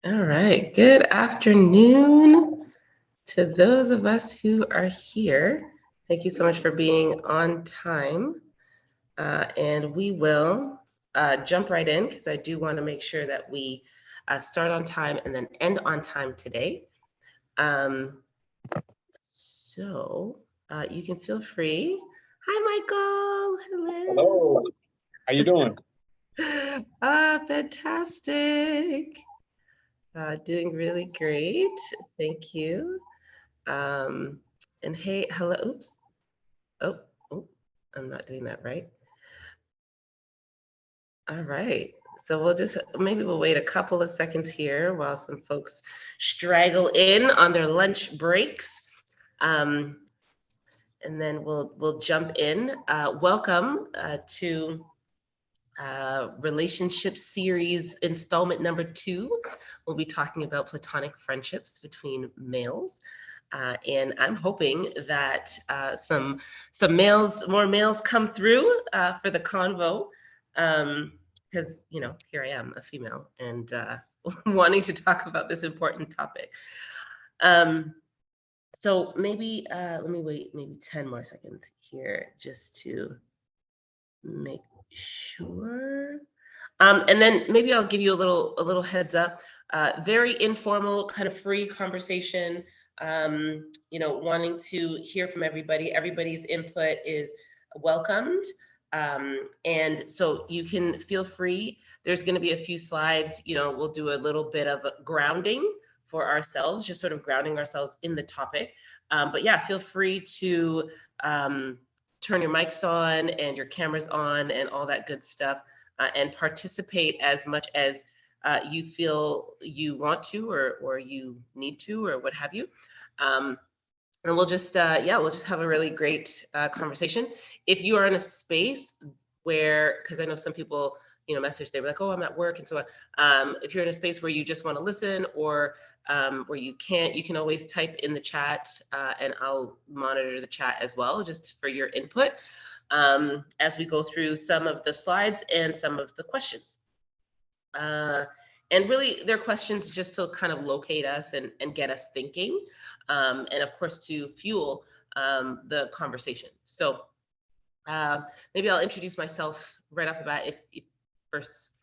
All right, good afternoon to those of us who are here. Thank you so much for being on time. And we will jump right in because I do want to make sure that we start on time and then end on time today. So you can feel free. Hi, Michael. Hello. Hello. How you doing? Fantastic. Doing really great. Thank you. Um, and hey, hello. Oops. Oh, oh, I'm not doing that right. All right. So we'll wait a couple of seconds here while some folks straggle in on their lunch breaks. Um, and then we'll jump in. Welcome to Relationship Series installment number 2. We'll be talking about platonic friendships between males. And I'm hoping that more males come through for the convo. Because, here I am, a female, and wanting to talk about this important topic. So maybe, let me wait maybe 10 more seconds here just to make sure. And then maybe I'll give you a little heads up. Very informal, kind of free conversation. Wanting to hear from everybody. Everybody's input is welcomed. And so you can feel free. There's going to be a few slides. We'll do a little bit of grounding for ourselves, just sort of grounding ourselves in the topic. But yeah, feel free to turn your mics on and your cameras on and all that good stuff. And participate as much as you feel you want to or you need to or what have you. And we'll just have a really great conversation. If you are in a space where, because I know some people, message, they were like, oh, I'm at work and so on. If you're in a space where you just want to listen or where you can't, you can always type in the chat and I'll monitor the chat as well, just for your input. As we go through some of the slides and some of the questions. And really, they're questions just to kind of locate us and get us thinking, and of course, to fuel the conversation. So maybe I'll introduce myself right off the bat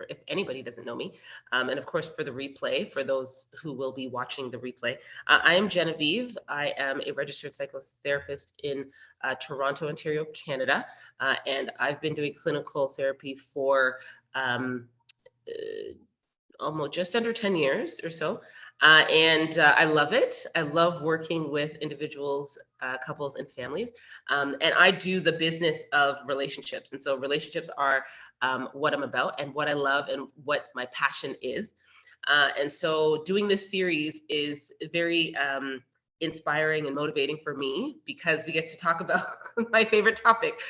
if anybody doesn't know me, and of course for the replay, for those who will be watching the replay. I am Genevieve. I am a registered psychotherapist in Toronto, Ontario, Canada, and I've been doing clinical therapy for almost just under 10 years or so. And I love it. I love working with individuals, couples, and families. And I do the business of relationships. And so relationships are what I'm about and what I love and what my passion is. And so doing this series is very inspiring and motivating for me because we get to talk about my favorite topic,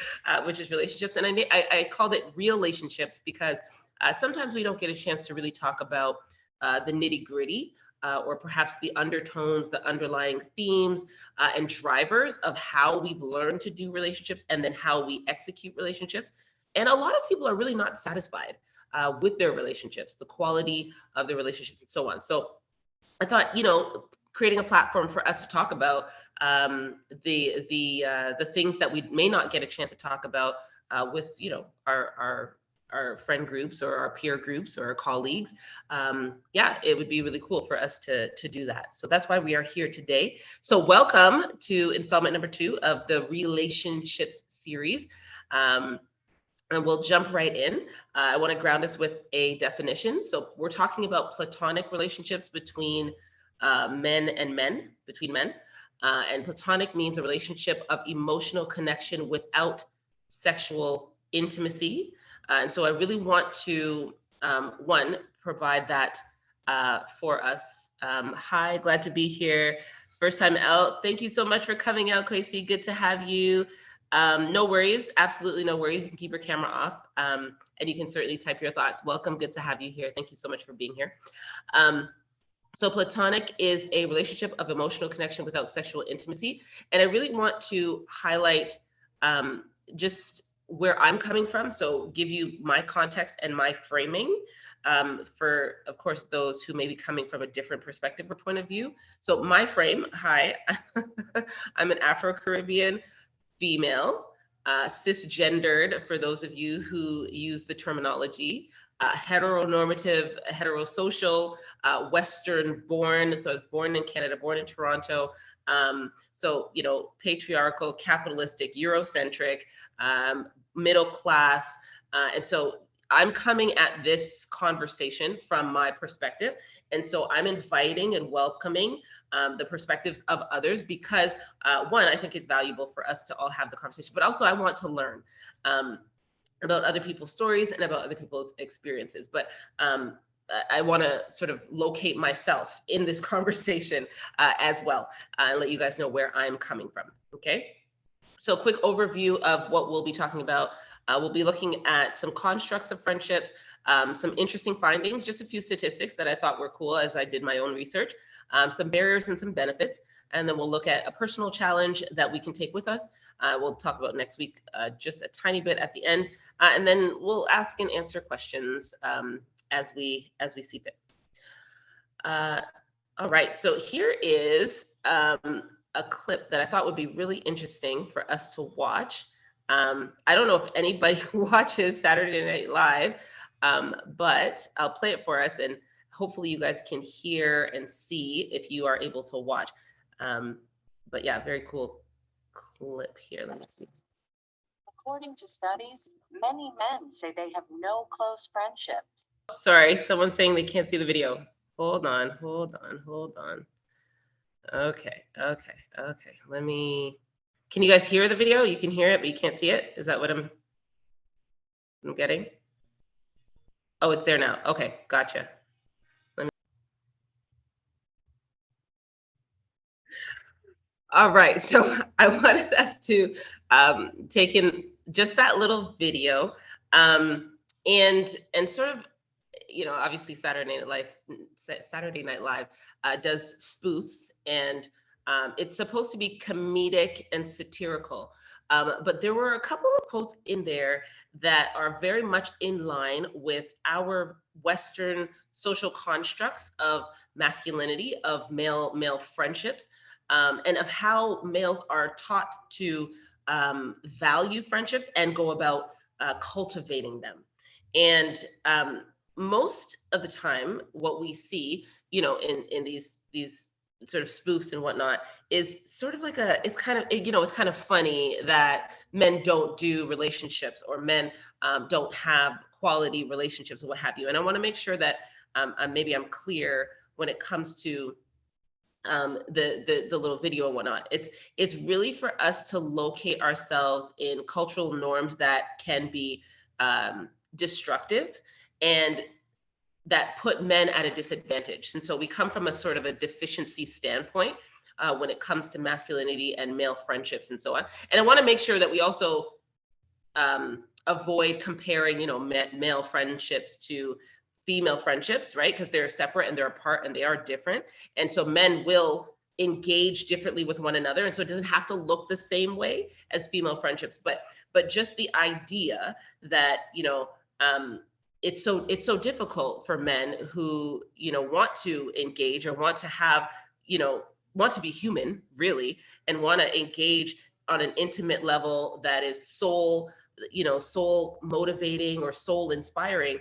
which is relationships. And I called it REAL-ATIONSHIPS because sometimes we don't get a chance to really talk about the nitty gritty or perhaps the undertones, the underlying themes and drivers of how we've learned to do relationships and then how we execute relationships. And a lot of people are really not satisfied with their relationships, the quality of the relationships and so on. So I thought, creating a platform for us to talk about the things that we may not get a chance to talk about with, our friend groups or our peer groups or our colleagues. It would be really cool for us to do that. So that's why we are here today. So welcome to installment number 2 of the Relationships Series. And we'll jump right in. I want to ground us with a definition. So we're talking about platonic relationships between men and men, between men. And platonic means a relationship of emotional connection without sexual intimacy. And so I really want to, one, provide that for us. Hi, glad to be here. First time out. Thank you so much for coming out, Kwesi. Good to have you. No worries, absolutely no worries. You can keep your camera off and you can certainly type your thoughts. Welcome, good to have you here. Thank you so much for being here. So platonic is a relationship of emotional connection without sexual intimacy. And I really want to highlight just where I'm coming from. So give you my context and my framing. for, of course, those who may be coming from a different perspective or point of view. So my frame, hi, I'm an Afro-Caribbean female, cisgendered, for those of you who use the terminology, heteronormative, heterosocial, Western born. So I was born in Canada, born in Toronto. So, you know, patriarchal, capitalistic, Eurocentric, middle class. And so I'm coming at this conversation from my perspective. And so I'm inviting and welcoming the perspectives of others because one, I think it's valuable for us to all have the conversation, but also I want to learn about other people's stories and about other people's experiences. But I want to sort of locate myself in this conversation as well, and let you guys know where I'm coming from. Okay. So quick overview of what we'll be talking about. We'll be looking at some constructs of friendships, some interesting findings, just a few statistics that I thought were cool as I did my own research, some barriers and some benefits, and then we'll look at a personal challenge that we can take with us. We'll talk about next week just a tiny bit at the end, and then we'll ask and answer questions as we see fit. All right, so here is a clip that I thought would be really interesting for us to watch. I don't know if anybody watches Saturday Night Live, but I'll play it for us and hopefully you guys can hear and see if you are able to watch. But yeah, very cool clip here. Let me see. According to studies, many men say they have no close friendships. Sorry, someone's saying they can't see the video. Hold on. Okay. Can you guys hear the video? You can hear it, but you can't see it? Is that what I'm getting? Oh, it's there now. Okay, gotcha. All right, so I wanted us to take in just that little video and sort of, you know, obviously Saturday Night Live does spoofs, and it's supposed to be comedic and satirical. But there were a couple of quotes in there that are very much in line with our Western social constructs of masculinity, of male friendships, and of how males are taught to value friendships and go about cultivating them. And most of the time, what we see, you know, in these sort of spoofs and whatnot, is sort of like it's kind of funny that men don't do relationships, or men don't have quality relationships, or what have you. And I want to make sure that maybe I'm clear when it comes to the little video and whatnot. It's really for us to locate ourselves in cultural norms that can be destructive and that put men at a disadvantage. And so we come from a sort of a deficiency standpoint when it comes to masculinity and male friendships and so on. And I want to make sure that we also avoid comparing, you know, male friendships to female friendships, right? Because they're separate and they're apart and they are different. And so men will engage differently with one another. And so it doesn't have to look the same way as female friendships, but just the idea that, you know, it's so difficult for men who, you know, want to engage or want to have, you know, want to be human really, and want to engage on an intimate level that is soul motivating or soul inspiring,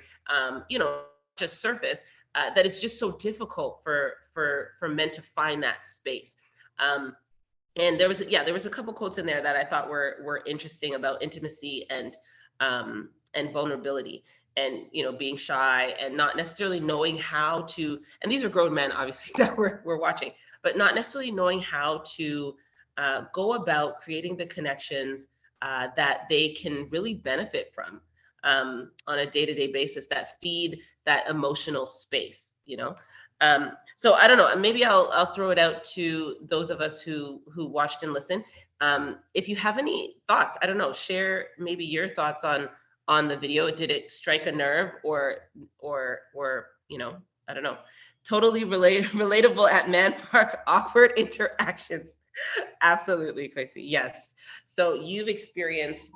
you know, just surface, that is just so difficult for men to find that space. And there was a couple quotes in there that I thought were interesting about intimacy and vulnerability, and, you know, being shy and not necessarily knowing how to, and these are grown men obviously that we're watching, but not necessarily knowing how to go about creating the connections that they can really benefit from on a day-to-day basis, that feed that emotional space, you know. So I don't know, maybe I'll throw it out to those of us who watched and listened. If you have any thoughts, I don't know, share maybe your thoughts on the video. Did it strike a nerve, or you know, I don't know, totally relatable at Man Park, awkward interactions? Absolutely, Chrissy. Yes. So you've experienced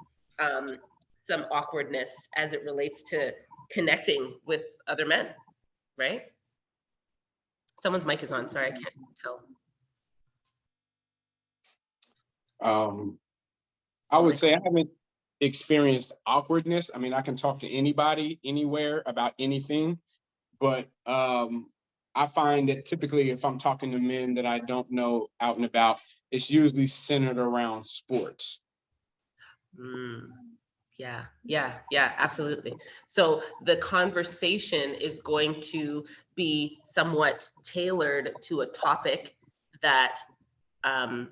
some awkwardness as it relates to connecting with other men, right? Someone's mic is on. Sorry, I can't tell. I would say I haven't experienced awkwardness. I mean, I can talk to anybody, anywhere about anything, but I find that typically if I'm talking to men that I don't know out and about, it's usually centered around sports. Yeah, absolutely. So the conversation is going to be somewhat tailored to a topic that, and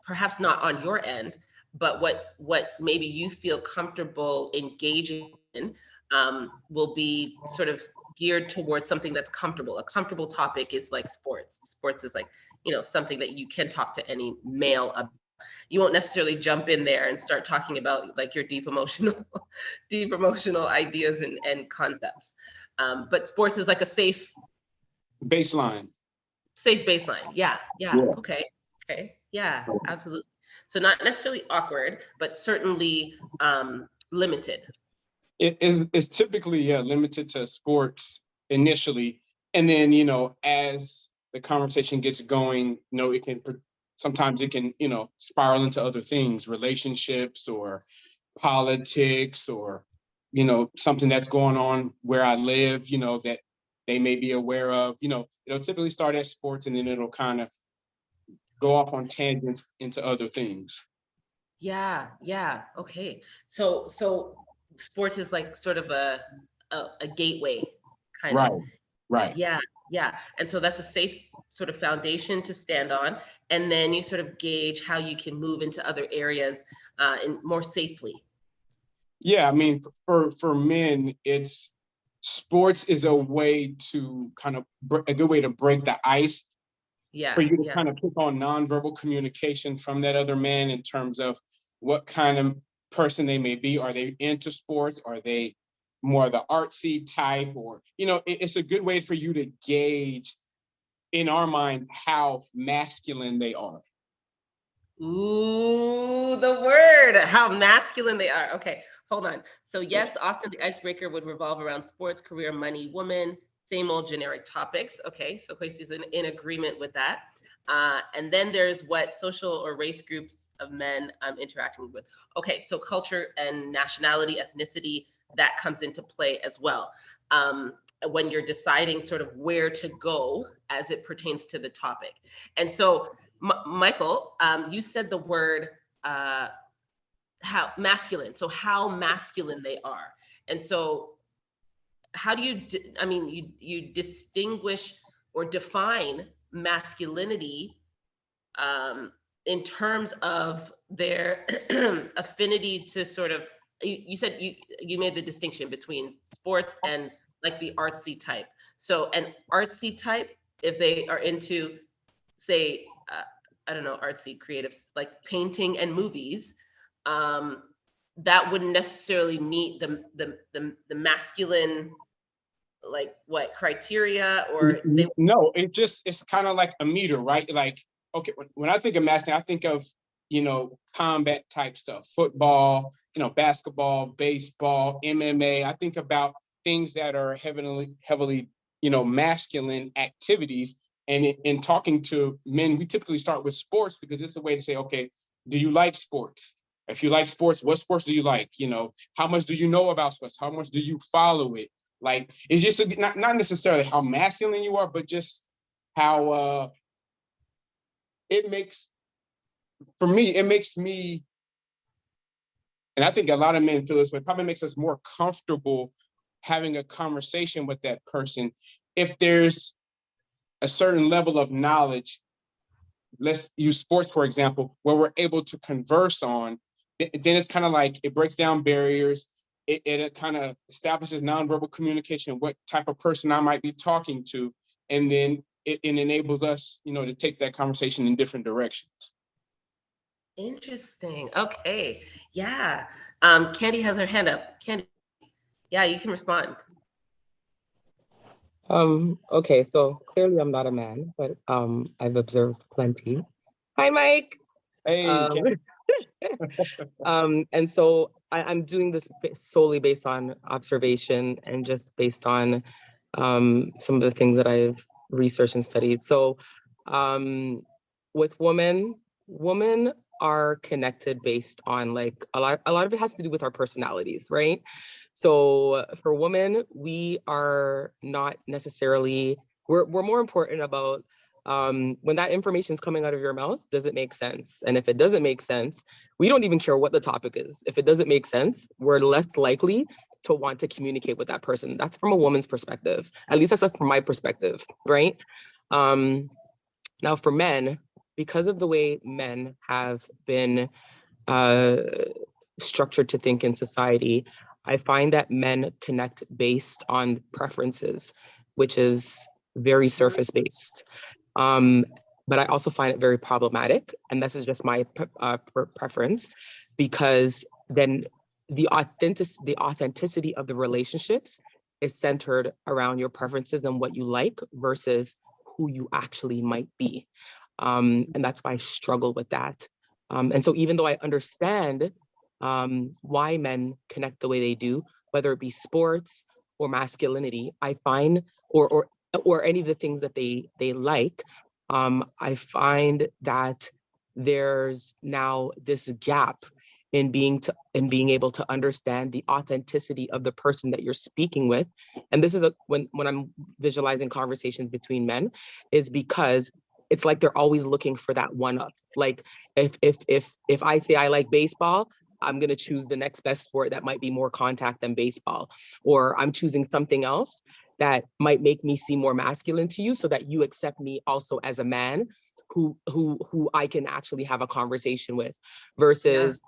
perhaps not on your end, but what maybe you feel comfortable engaging in, will be sort of geared towards something that's comfortable. A comfortable topic is like sports. Sports is like, something that you can talk to any male about. You won't necessarily jump in there and start talking about like your deep emotional ideas and concepts. But sports is like a safe Baseline. baseline. Yeah. Yeah. Okay. Yeah, absolutely. So not necessarily awkward, but certainly limited. It's typically limited to sports initially, and then as the conversation gets going, sometimes it can spiral into other things, relationships or politics, or something that's going on where I live, that they may be aware of. It'll typically start at sports, and then it'll kind of go off on tangents into other things. Yeah. Okay. So sports is like sort of a gateway kind of. Right. Yeah. And so that's a safe sort of foundation to stand on. And then you sort of gauge how you can move into other areas and more safely. Yeah, I mean, for men, sports is a way to a good way to break the ice, Yeah. for you to kind of pick on nonverbal communication from that other man in terms of what kind of person they may be. Are they into sports? Are they more the artsy type? Or, it's a good way for you to gauge, in our mind, how masculine they are. Ooh, the word, how masculine they are. Okay, hold on. So yes, often the icebreaker would revolve around sports, career, money, woman, same old generic topics. Okay, so Quasi's in agreement with that. And then there's what social or race groups of men I'm interacting with. Okay, so culture and nationality, ethnicity, that comes into play as well. When you're deciding sort of where to go as it pertains to the topic. And so Michael, you said the word how masculine. So how masculine they are, and so how do you? I mean, you distinguish or define masculinity in terms of their affinity to sort of. You said you made the distinction between sports and like the artsy type. So an artsy type, if they are into, say, I don't know, artsy, creative, like painting and movies, that wouldn't necessarily meet the masculine, like what criteria, or they. No, it's kind of like a meter, right? Like, okay, when I think of masculine, I think of, combat type stuff, football, basketball, baseball, MMA. I think about things that are heavily, masculine activities. And in talking to men, we typically start with sports because it's a way to say, okay, do you like sports? If you like sports, what sports do you like? How much do you know about sports? How much do you follow it? Like, it's just not necessarily how masculine you are, but just how it makes me, and I think a lot of men feel this way, probably makes us more comfortable having a conversation with that person if there's a certain level of knowledge. Let's use sports, for example, where we're able to converse on. Then it's kind of like it breaks down barriers. It kind of establishes nonverbal communication, what type of person I might be talking to, and then it enables us, to take that conversation in different directions. Interesting. Okay. Yeah. Candy has her hand up. Candy, yeah, you can respond. Okay, so clearly I'm not a man, but I've observed plenty. Hi, Mike. Hey, And so I'm doing this solely based on observation and just based on some of the things that I've researched and studied. So with women are connected based on like a lot of it has to do with our personalities, right? So for women, we are not necessarily, we're more important about when that information is coming out of your mouth, does it make sense? And if it doesn't make sense, we don't even care what the topic is. If it doesn't make sense, we're less likely to want to communicate with that person. That's from a woman's perspective. At least that's from my perspective, right? Now for men, because of the way men have been structured to think in society, I find that men connect based on preferences, which is very surface based. But I also find it very problematic, and this is just my preference, because then the authenticity of the relationships is centered around your preferences and what you like versus who you actually might be. And that's why I struggle with that. And so even though I understand why men connect the way they do, whether it be sports or masculinity, I find, or any of the things that they like, I find that there's now this gap in being able to understand the authenticity of the person that you're speaking with. And this is when I'm visualizing conversations between men, is because it's like they're always looking for that one up. Like if I say I like baseball, I'm going to choose the next best sport that might be more contact than baseball, or I'm choosing something else that might make me seem more masculine to you so that you accept me also as a man who I can actually have a conversation with, versus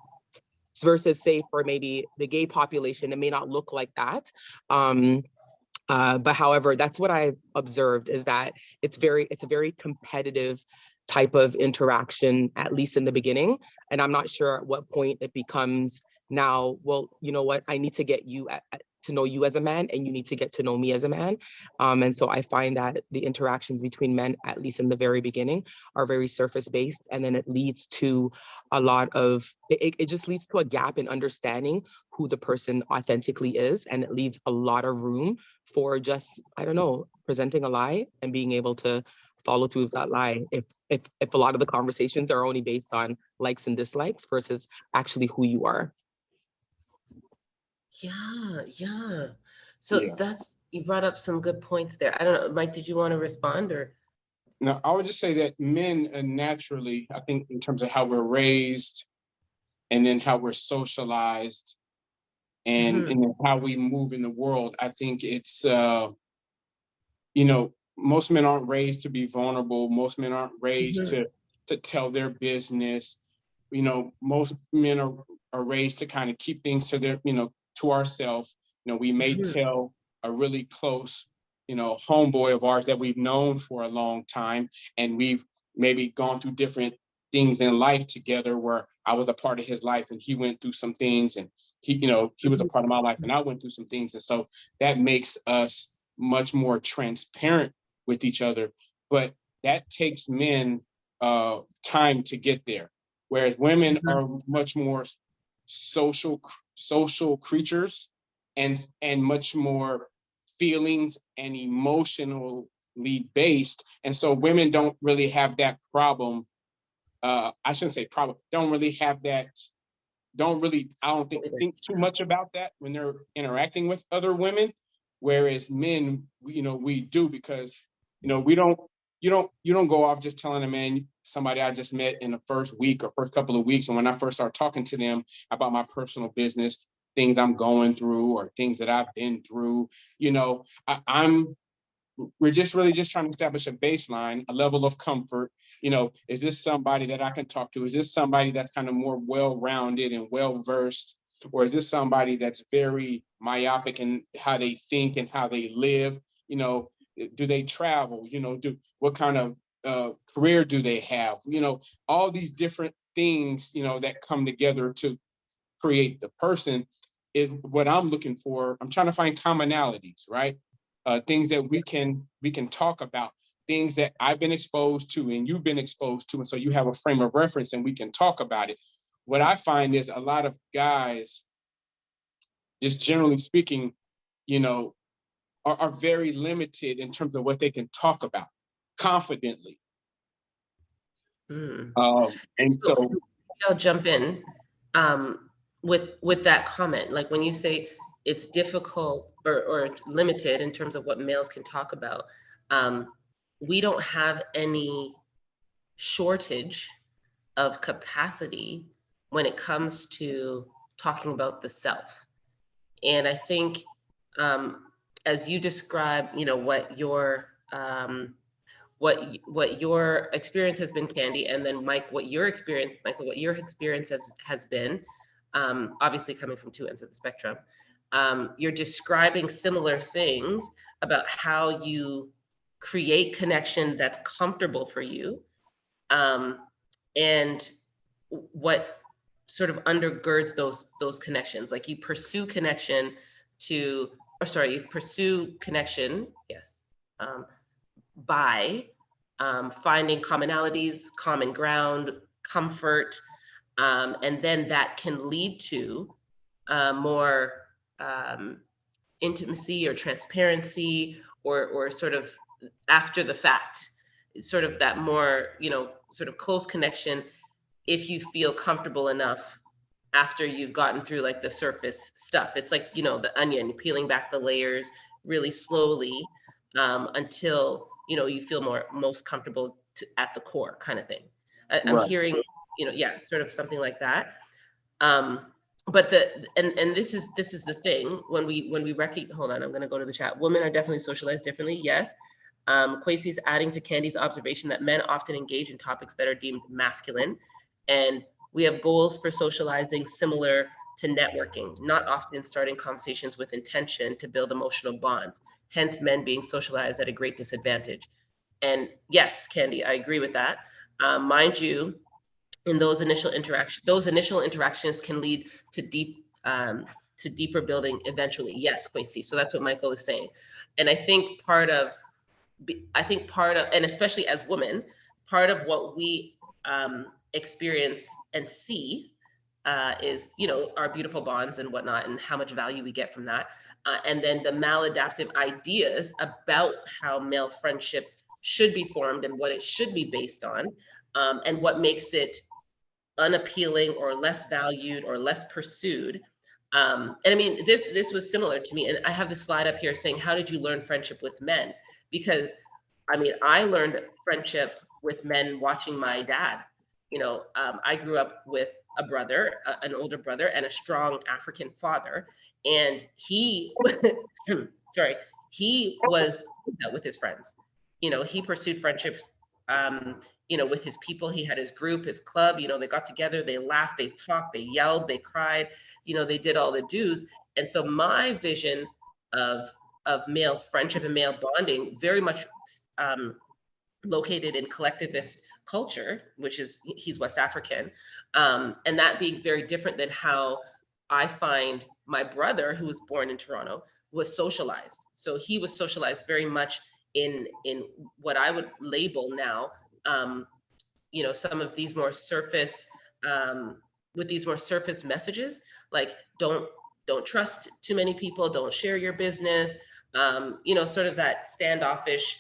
say for maybe the gay population, it may not look like that. But however, that's what I've observed, is that it's a very competitive type of interaction, at least in the beginning. And I'm not sure at what point it becomes now, well, you know what, I need to get you to know you as a man, and you need to get to know me as a man. And so I find that the interactions between men, at least in the very beginning, are very surface based. And then it leads to a lot of, it just leads to a gap in understanding who the person authentically is. And it leaves a lot of room for just, I don't know, presenting a lie and being able to follow through with that lie if a lot of the conversations are only based on likes and dislikes versus actually who you are. Yeah. So Yeah. you brought up some good points there. I don't know, Mike, did you want to respond or? No, I would just say that men naturally, I think in terms of how we're raised and then how we're socialized and then how we move in the world, I think it's, most men aren't raised to be vulnerable. Most men aren't raised to tell their business. Most men are raised to kind of keep things to their, to ourselves. We may tell a really close, homeboy of ours that we've known for a long time, and we've maybe gone through different things in life together, where I was a part of his life and he went through some things, and he was a part of my life and I went through some things. And so that makes us much more transparent with each other. But that takes men time to get there. Whereas women are much more social creatures, and much more feelings and emotionally based. And so women don't really have that problem. I shouldn't say problem, don't really have that, I don't think too much about that when they're interacting with other women. Whereas men, we do, because, we don't, you don't go off just telling a man, somebody I just met in the first week or first couple of weeks, and when I first start talking to them about my personal business, things I'm going through or things that I've been through, we're just really just trying to establish a baseline, a level of comfort. Is this somebody that I can talk to? Is this somebody that's kind of more well-rounded and well-versed? Or is this somebody that's very myopic in how they think and how they live? Do they travel? What kind of career do they have? All these different things, that come together to create the person is what I'm looking for. I'm trying to find commonalities, right? Things that we can talk about, things that I've been exposed to and you've been exposed to, and so you have a frame of reference and we can talk about it. what I find is a lot of guys, just generally speaking, you know, are very limited in terms of what they can talk about confidently. Mm. And so I'll jump in with that comment. Like when you say it's difficult or limited in terms of what males can talk about, we don't have any shortage of capacity when it comes to talking about the self. And I think as you describe, you know, what your experience has been, Candy, and then Michael, what your experience has been, obviously coming from two ends of the spectrum. You're describing similar things about how you create connection that's comfortable for you, and what sort of undergirds those connections. Like you pursue connection yes, by finding commonalities, common ground, comfort, and then that can lead to more intimacy or transparency, or sort of after the fact, sort of that more, you know, sort of close connection if you feel comfortable enough after you've gotten through like the surface stuff. It's like, you know, the onion, peeling back the layers really slowly until, you know, you feel most comfortable at the core kind of thing. I'm right. hearing, you know, yeah, sort of something like that. But this is the thing when we recognize, hold on, I'm going to go to the chat. Women are definitely socialized differently. Yes. Kwesi's adding to Candy's observation that men often engage in topics that are deemed masculine, and we have goals for socializing similar to networking, not often starting conversations with intention to build emotional bonds, hence men being socialized at a great disadvantage. And yes, Candy, I agree with that. Mind you, in those initial interactions can lead to deeper building eventually. Yes, Kwesi. So that's what Michael is saying. And I think part of, and especially as women, part of what we experience and see is, you know, our beautiful bonds and whatnot, and how much value we get from that. And then the maladaptive ideas about how male friendship should be formed and what it should be based on, and what makes it unappealing or less valued or less pursued. And I mean, this was similar to me. And I have this slide up here saying, how did you learn friendship with men? Because I mean, I learned friendship with men watching my dad. You know, I grew up with a brother, an older brother, and a strong African father. And he, sorry, he was with his friends. You know, he pursued friendships, you know, with his people. He had his group, his club. You know, they got together, they laughed, they talked, they yelled, they cried. You know, they did all the do's. And so my vision of male friendship and male bonding very much located in collectivist culture, which is, he's West African, and that being very different than how I find my brother, who was born in Toronto, was socialized. So he was socialized very much in what I would label now, you know, some of these more surface, with these more surface messages, like don't trust too many people, don't share your business, you know, sort of that standoffish,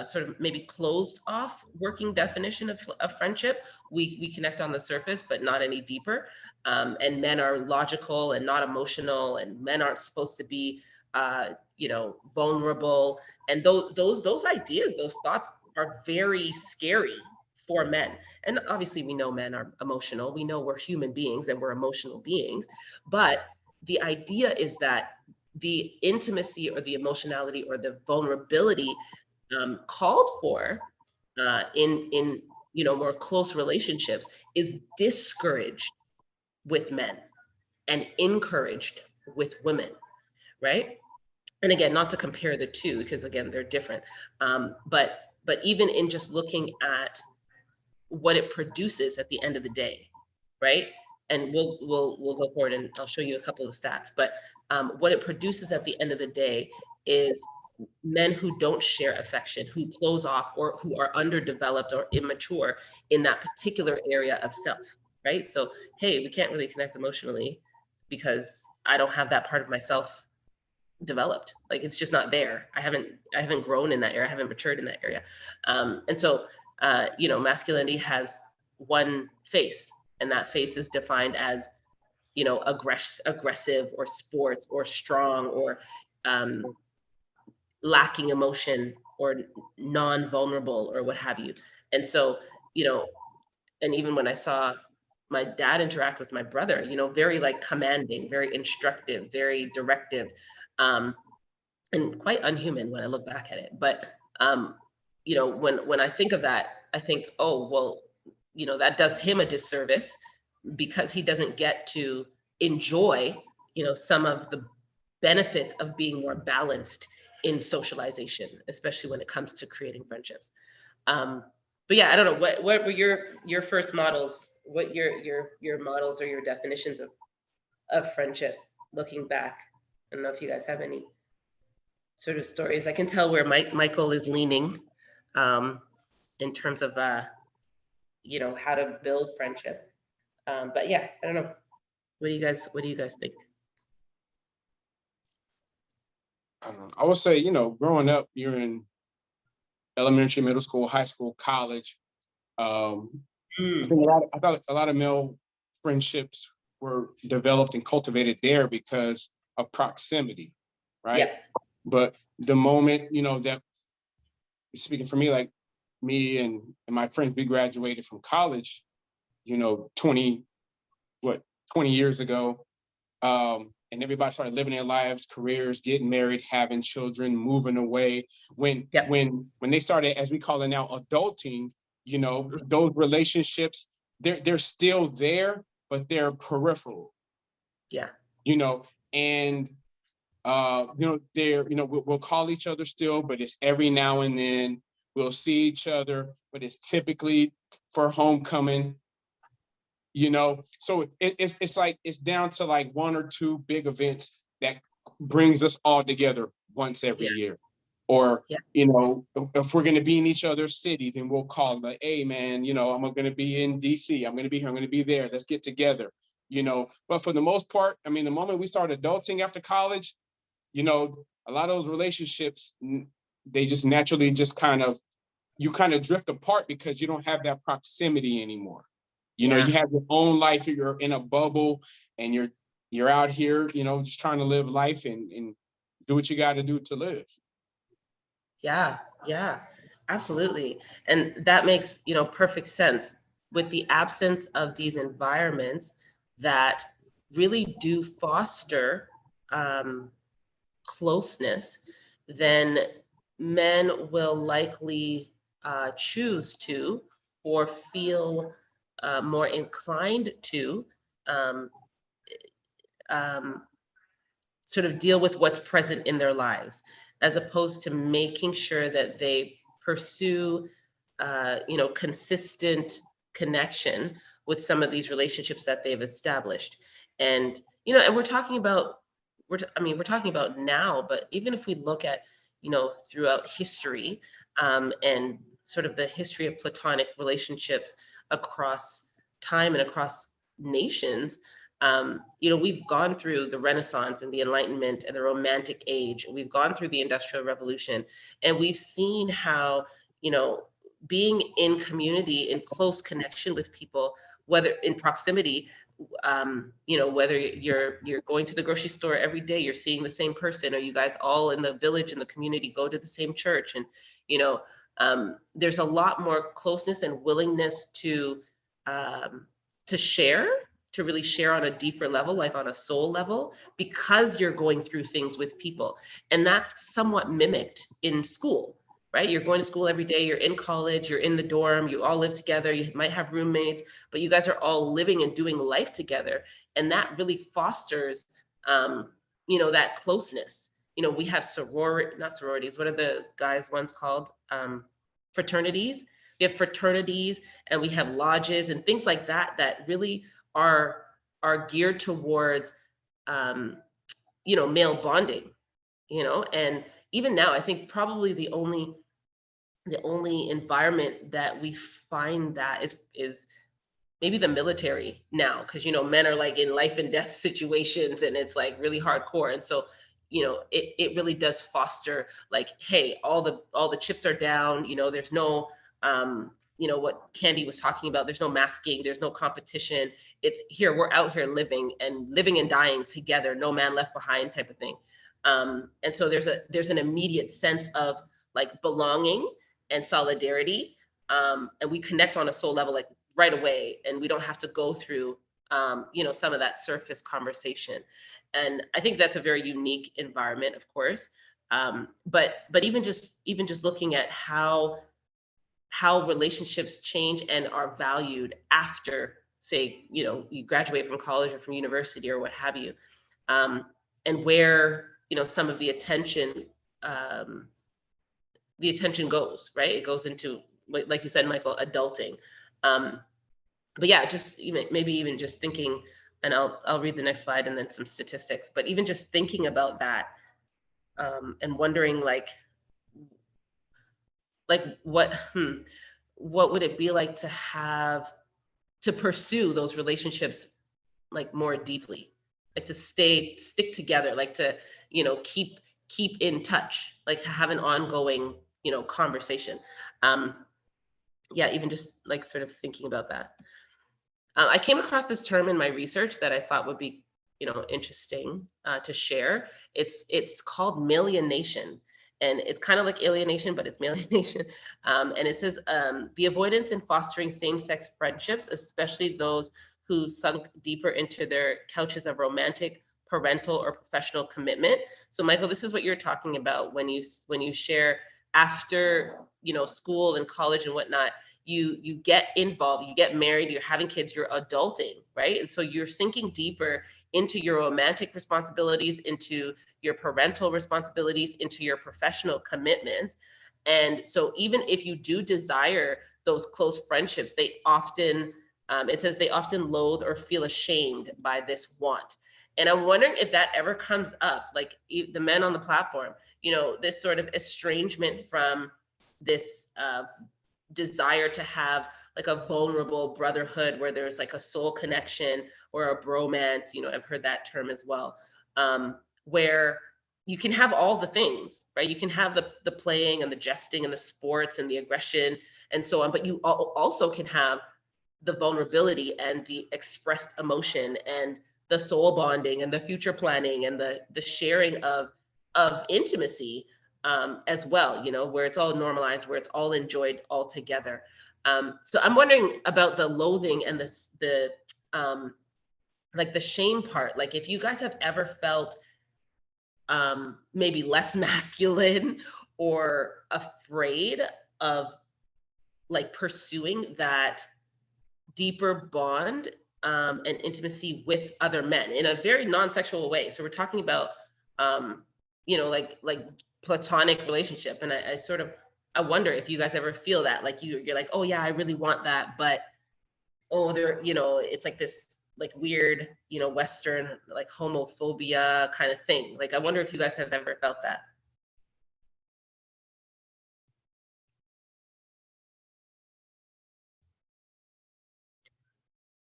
sort of maybe closed off working definition of friendship. We connect on the surface, but not any deeper. And men are logical and not emotional, and men aren't supposed to be, you know, vulnerable. And those ideas, those thoughts are very scary for men. And obviously we know men are emotional. We know we're human beings and we're emotional beings. But the idea is that the intimacy or the emotionality or the vulnerability called for in you know, more close relationships is discouraged with men and encouraged with women, right? And again, not to compare the two, because again, they're different. But even in just looking at what it produces at the end of the day, right? And we'll go forward and I'll show you a couple of stats. But what it produces at the end of the day is men who don't share affection, who close off, or who are underdeveloped or immature in that particular area of self, right? So, hey, we can't really connect emotionally because I don't have that part of myself developed. Like, it's just not there. I haven't grown in that area. I haven't matured in that area. And so, you know, masculinity has one face, and that face is defined as, you know, aggressive or sports or strong or lacking emotion or non-vulnerable or what have you. And so, you know, and even when I saw my dad interact with my brother, you know, very like commanding, very instructive, very directive, and quite unhuman when I look back at it. But you know, when I think of that, I think, oh well, you know, that does him a disservice because he doesn't get to enjoy, you know, some of the benefits of being more balanced in socialization, especially when it comes to creating friendships. But yeah, I don't know, what were your first models? What your models or your definitions of friendship looking back? I don't know if you guys have any sort of stories. I can tell where Michael is leaning in terms of you know, how to build friendship. But yeah, I don't know. What do you guys think? I would say, you know, growing up, you're in elementary, middle school, high school, college. I think I thought a lot of male friendships were developed and cultivated there because of proximity, right? Yeah. But the moment, you know, that speaking for me, like me and my friends, we graduated from college, you know, 20 years ago. And everybody started living their lives, careers, getting married, having children, moving away. When they started, as we call it now, adulting, you know, those relationships, they're still there, but they're peripheral. Yeah. You know, and you know, we'll call each other still, but it's every now and then. We'll see each other, but it's typically for homecoming. You know, so it's like it's down to like one or two big events that brings us all together once every year. Or you know, if we're going to be in each other's city, then we'll call like, hey man, you know, I'm going to be in DC, I'm going to be here, I'm going to be there, let's get together. You know, but for the most part, I mean, the moment we start adulting after college, you know, a lot of those relationships, they just naturally just kind of drift apart because you don't have that proximity anymore. You know, you have your own life, you're in a bubble, and you're out here, you know, just trying to live life and do what you got to do to live. Yeah, absolutely. And that makes, you know, perfect sense. With the absence of these environments that really do foster closeness, then men will likely choose to or feel more inclined to um, sort of deal with what's present in their lives, as opposed to making sure that they pursue, you know, consistent connection with some of these relationships that they've established. And, you know, and we're talking about, we're talking about now, but even if we look at, you know, throughout history and sort of the history of platonic relationships across time and across nations, you know, we've gone through the Renaissance and the Enlightenment and the Romantic Age. We've gone through the Industrial Revolution, and we've seen how, you know, being in community, in close connection with people, whether in proximity, you know, whether you're going to the grocery store every day, you're seeing the same person, or you guys all in the village in the community go to the same church, and you know, there's a lot more closeness and willingness to share, to really share on a deeper level, like on a soul level, because you're going through things with people. And that's somewhat mimicked in school, right? You're going to school every day, you're in college, you're in the dorm, you all live together, you might have roommates, but you guys are all living and doing life together. And that really fosters, you know, that closeness. You know, we have not sororities, what are the guys ones called? Fraternities. We have fraternities and we have lodges and things like that, that really are geared towards you know, male bonding, you know, and even now, I think probably the only environment that we find that is maybe the military now, because men are like in life and death situations, and it's like really hardcore. And so it really does foster like, hey, all the chips are down, there's no what Candy was talking about, there's no masking, there's no competition. It's here, we're out here living and dying together, no man left behind type of thing. And so there's an immediate sense of like belonging and solidarity, and we connect on a soul level like right away, and we don't have to go through some of that surface conversation. And I think that's a very unique environment, of course. But even just looking at how relationships change and are valued after, say, you graduate from college or from university or what have you, and where some of the attention goes, right? It goes into, like you said, Michael, adulting. But yeah, just maybe even just thinking, and I'll read the next slide and then some statistics, but even just thinking about that, and wondering like what would it be like to pursue those relationships like more deeply, like to stick together, like to keep in touch, like to have an ongoing conversation. Yeah, even just like sort of thinking about that. I came across this term in my research that I thought would be, interesting to share. It's called malienation, and it's kind of like alienation, but it's malienation. And it says the avoidance in fostering same-sex friendships, especially those who sunk deeper into their couches of romantic, parental, or professional commitment. So, Michael, this is what you're talking about when you share after school and college and whatnot. You get involved, you get married, you're having kids, you're adulting, right? And so you're sinking deeper into your romantic responsibilities, into your parental responsibilities, into your professional commitments. And so even if you do desire those close friendships, they often, it says they often loathe or feel ashamed by this want. And I'm wondering if that ever comes up, like the men on the platform, this sort of estrangement from this desire to have like a vulnerable brotherhood where there's like a soul connection or a bromance. I've heard that term as well, where you can have all the things, right? You can have the playing and the jesting and the sports and the aggression and so on, but you also can have the vulnerability and the expressed emotion and the soul bonding and the future planning and the sharing of intimacy, as well, where it's all normalized, where it's all enjoyed all together. So I'm wondering about the loathing and the like the shame part. Like if you guys have ever felt maybe less masculine or afraid of like pursuing that deeper bond and intimacy with other men in a very non-sexual way. So we're talking about like platonic relationship. And I wonder if you guys ever feel that, like you're like, oh yeah, I really want that, but it's like this like weird, Western like homophobia kind of thing. Like I wonder if you guys have ever felt that.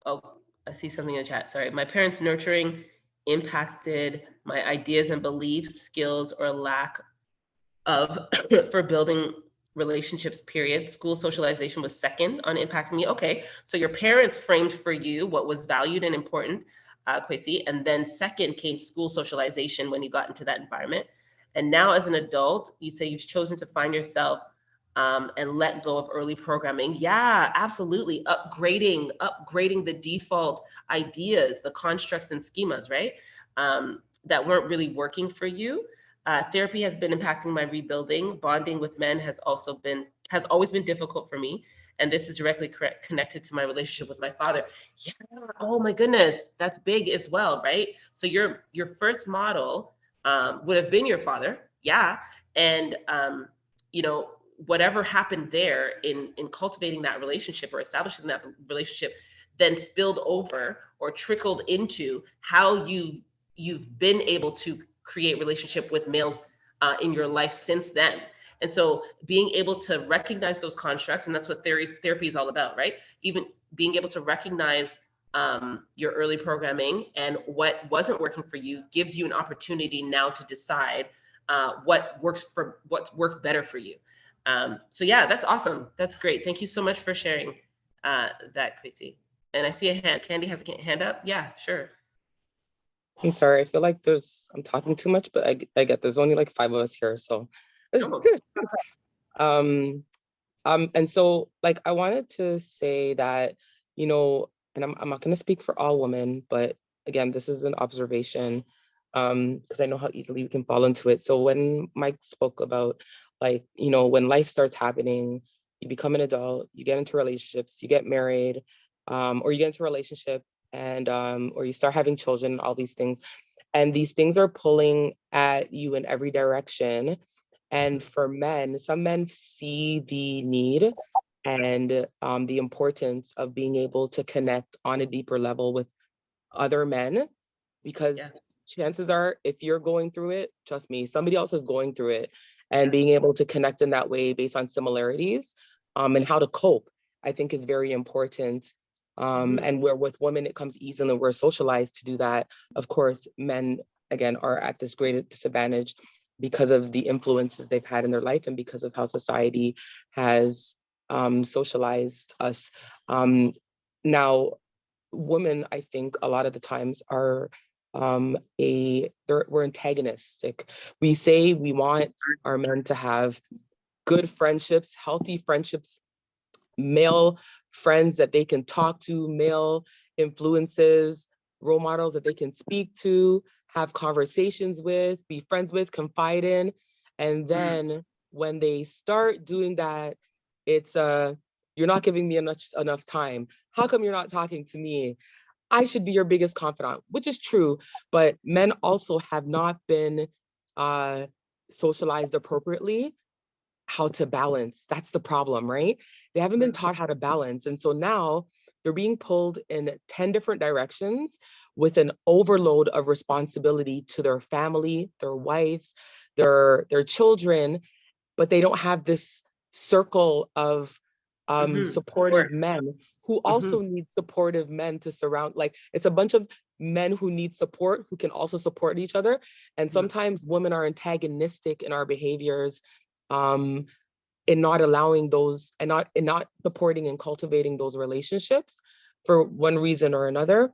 Oh, I see something in the chat. Sorry. My parents' nurturing impacted my ideas and beliefs, skills, or lack of for building relationships, period. School socialization was second on impacting me. Okay, so your parents framed for you what was valued and important, Kwesi, and then second came school socialization when you got into that environment. And now as an adult, you say you've chosen to find yourself and let go of early programming. Yeah, absolutely. Upgrading the default ideas, the constructs and schemas, right? That weren't really working for you. Therapy has been impacting my rebuilding. Bonding with men has always been difficult for me. And this is directly connected to my relationship with my father. Yeah, oh my goodness, that's big as well, right? So your first model would have been your father. Yeah. And whatever happened there in cultivating that relationship or establishing that relationship then spilled over or trickled into how you've been able to create relationship with males in your life since then. And so being able to recognize those constructs, and that's what therapy is all about, right? Even being able to recognize your early programming and what wasn't working for you gives you an opportunity now to decide what works better for you. So yeah, that's awesome. That's great. Thank you so much for sharing that, Chrissy. And I see a hand. Candy has a hand up. Yeah, sure. I'm sorry. I feel like I'm talking too much, but I get there's only like 5 of us here, so. Oh. And so like I wanted to say that, you know, and I'm not going to speak for all women, but again, this is an observation, because I know how easily we can fall into it. So when Mike spoke about, like, you know, when life starts happening, you become an adult, you get into relationships, you get married, or you get into a relationship, and or you start having children, all these things, and these things are pulling at you in every direction. And for men, some men see the need and the importance of being able to connect on a deeper level with other men, because chances are, if you're going through it, trust me, somebody else is going through it. And being able to connect in that way based on similarities and how to cope, I think is very important. And where with women, it comes easily, we're socialized to do that. Of course, men, again, are at this great disadvantage because of the influences they've had in their life and because of how society has socialized us. Now, women, I think a lot of the times are we're antagonistic. We say we want our men to have good friendships, healthy friendships, male friends that they can talk to, male influences, role models that they can speak to, have conversations with, be friends with, confide in. And then when they start doing that, it's you're not giving me enough time. How come you're not talking to me? I should be your biggest confidant, which is true, but men also have not been socialized appropriately how to balance. That's the problem, right? They haven't been taught how to balance. And so now they're being pulled in 10 different directions with an overload of responsibility to their family, their wives, their children, but they don't have this circle of supportive men who also need supportive men to surround. Like, it's a bunch of men who need support, who can also support each other. And sometimes women are antagonistic in our behaviors, in not allowing those, and not supporting and cultivating those relationships for one reason or another.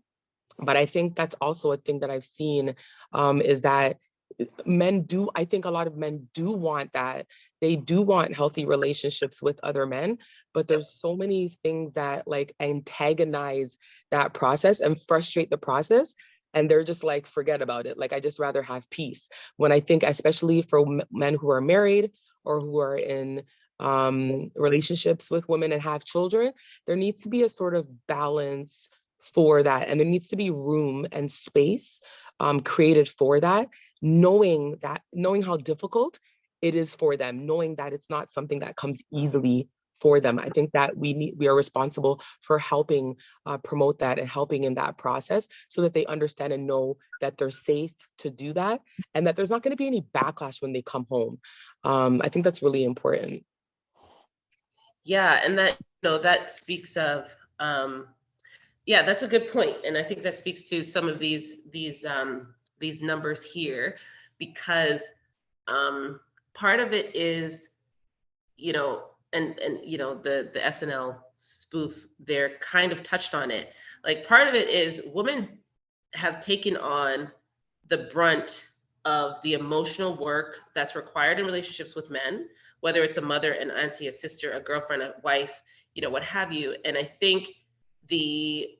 But I think that's also a thing that I've seen, is that I think a lot of men do want that. They do want healthy relationships with other men, but there's so many things that like antagonize that process and frustrate the process. And they're just like, forget about it. Like, I just rather have peace. When I think, especially for men who are married or who are in relationships with women and have children, there needs to be a sort of balance for that. And there needs to be room and space created for that, knowing how difficult it is for them, knowing that it's not something that comes easily for them. I think that we are responsible for helping promote that and helping in that process so that they understand and know that they're safe to do that and that there's not going to be any backlash when they come home. I think that's really important. Yeah, and that speaks of yeah, that's a good point, and I think that speaks to some of these numbers here, because part of it is, and the SNL spoof there kind of touched on it. Like, part of it is women have taken on the brunt of the emotional work that's required in relationships with men, whether it's a mother, an auntie, a sister, a girlfriend, a wife, what have you. And I think the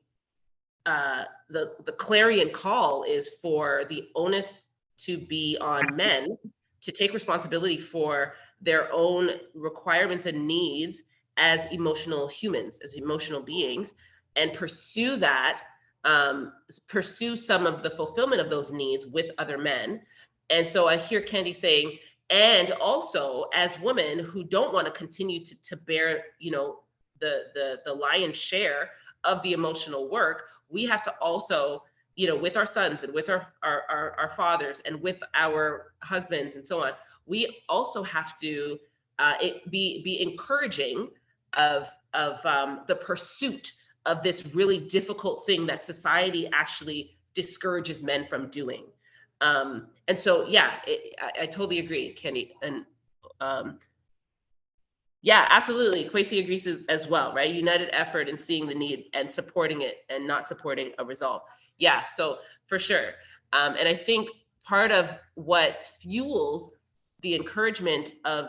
clarion call is for the onus to be on men to take responsibility for their own requirements and needs as emotional humans, as emotional beings, and pursue that, pursue some of the fulfillment of those needs with other men. And so I hear Candy saying, and also as women who don't want to continue to bear, the lion's share of the emotional work, we have to also, with our sons and with our fathers and with our husbands and so on, we also have to be encouraging of the pursuit of this really difficult thing that society actually discourages men from doing. And so, yeah, I totally agree, Kenny. And yeah, absolutely. Kwesi agrees as well, right? United effort in seeing the need and supporting it and not supporting a result. Yeah, so for sure. And I think part of what fuels the encouragement of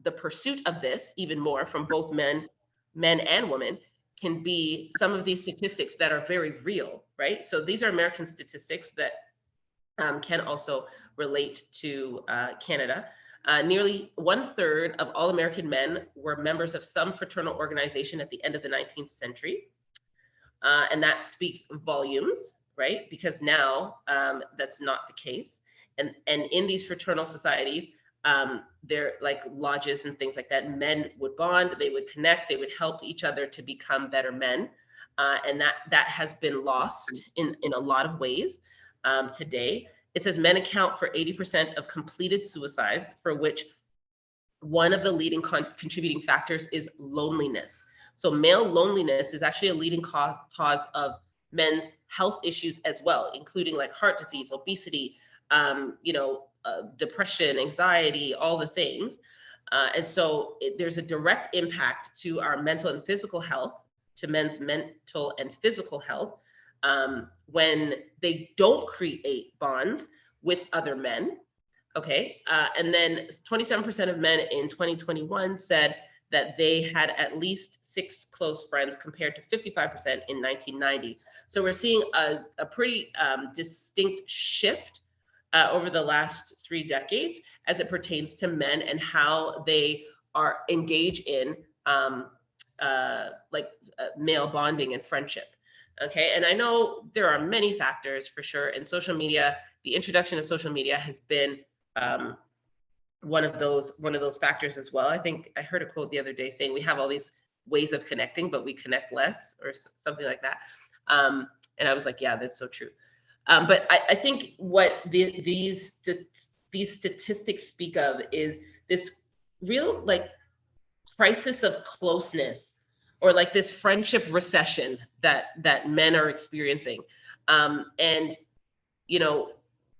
the pursuit of this even more from both men and women can be some of these statistics that are very real, right? So these are American statistics that can also relate to Canada. Nearly 1/3 of all American men were members of some fraternal organization at the end of the 19th century. And that speaks volumes, right? Because now that's not the case. And in these fraternal societies, they're like lodges and things like that. Men would bond, they would connect, they would help each other to become better men. And that has been lost in a lot of ways today. It says men account for 80% of completed suicides, for which one of the leading contributing factors is loneliness. So male loneliness is actually a leading cause of men's health issues as well, including like heart disease, obesity, depression, anxiety, all the things. And so there's a direct impact to our mental and physical health, to men's mental and physical health, when they don't create bonds with other men. Okay. And then 27% of men in 2021 said that they had at least 6 close friends compared to 55% in 1990. So we're seeing a pretty distinct shift over the last 3 decades as it pertains to men and how they are engaged in male bonding and friendship. Okay, and I know there are many factors for sure, and social media, the introduction of social media has been one of those factors as well. I think I heard a quote the other day saying we have all these ways of connecting, but we connect less, or something like that. And I was like, yeah, that's so true. But I think what these statistics speak of is this real like crisis of closeness, or like this friendship recession that men are experiencing. And